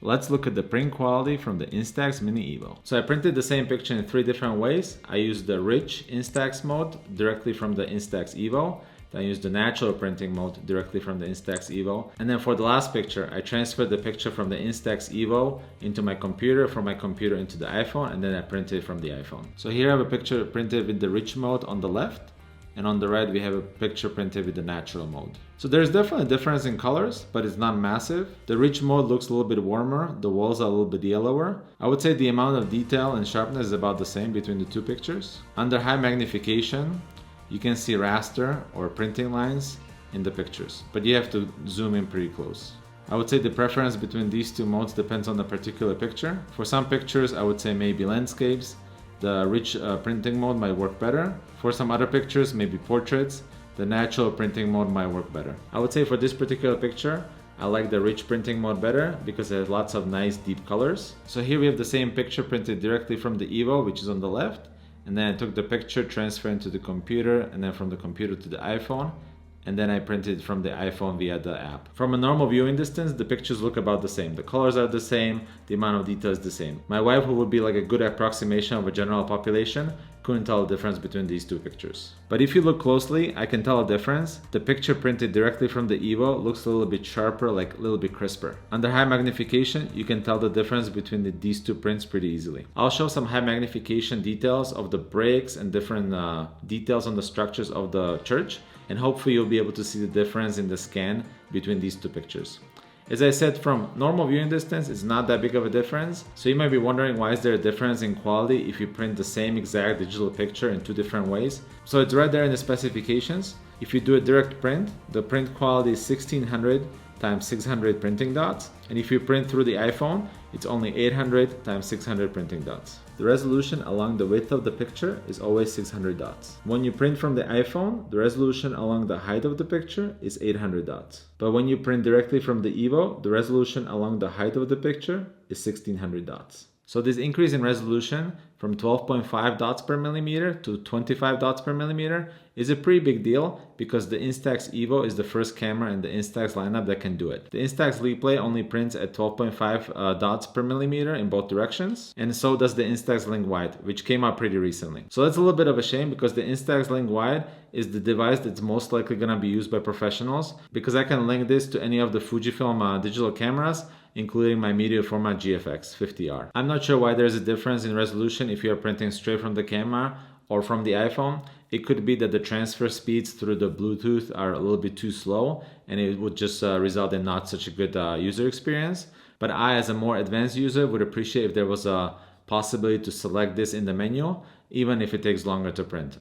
Let's look at the print quality from the Instax Mini Evo. So I printed the same picture in 3 different ways. I used the rich Instax mode directly from the Instax Evo. Then I used the natural printing mode directly from the Instax Evo. And then for the last picture, I transferred the picture from the Instax Evo into my computer, from my computer into the iPhone, and then I printed from the iPhone. So here I have a picture printed with the rich mode on the left, and on the right we have a picture printed with the natural mode. So there's definitely a difference in colors, but it's not massive. The rich mode looks a little bit warmer, the walls are a little bit yellower. I would say the amount of detail and sharpness is about the same between the two pictures. Under high magnification, you can see raster or printing lines in the pictures, but you have to zoom in pretty close. I would say the preference between these two modes depends on the particular picture. For some pictures, I would say maybe landscapes. The rich printing mode might work better. For some other pictures, maybe portraits, the natural printing mode might work better. I would say for this particular picture, I like the rich printing mode better because it has lots of nice deep colors. So here we have the same picture printed directly from the Evo, which is on the left. And then I took the picture, transferred into the computer, and then from the computer to the iPhone. And then I printed from the iPhone via the app. From a normal viewing distance, the pictures look about the same. The colors are the same, the amount of detail is the same. My wife, who would be like a good approximation of a general population, couldn't tell the difference between these two pictures. But if you look closely, I can tell a difference. The picture printed directly from the Evo looks a little bit sharper, like a little bit crisper. Under high magnification, you can tell the difference between these two prints pretty easily. I'll show some high magnification details of the bricks and different details on the structures of the church, and hopefully you'll be able to see the difference in the scan between these two pictures. As I said, from normal viewing distance, it's not that big of a difference. So you might be wondering, why is there a difference in quality if you print the same exact digital picture in 2 different ways? So it's right there in the specifications. If you do a direct print, the print quality is 1600 times 600 printing dots. And if you print through the iPhone, it's only 800 times 600 printing dots. The resolution along the width of the picture is always 600 dots. When you print from the iPhone, the resolution along the height of the picture is 800 dots. But when you print directly from the Evo, the resolution along the height of the picture is 1600 dots. So this increase in resolution from 12.5 dots per millimeter to 25 dots per millimeter is a pretty big deal because the Instax Evo is the first camera in the Instax lineup that can do it. The Instax LiPlay only prints at 12.5 dots per millimeter in both directions, and so does the Instax Link Wide, which came out pretty recently. So that's a little bit of a shame because the Instax Link Wide is the device that's most likely going to be used by professionals, because I can link this to any of the Fujifilm digital cameras, including my media format GFX 50R. I'm not sure why there's a difference in resolution if you are printing straight from the camera or from the iPhone. It could be that the transfer speeds through the Bluetooth are a little bit too slow, and it would just result in not such a good user experience. But I, as a more advanced user, would appreciate if there was a possibility to select this in the menu, even if it takes longer to print.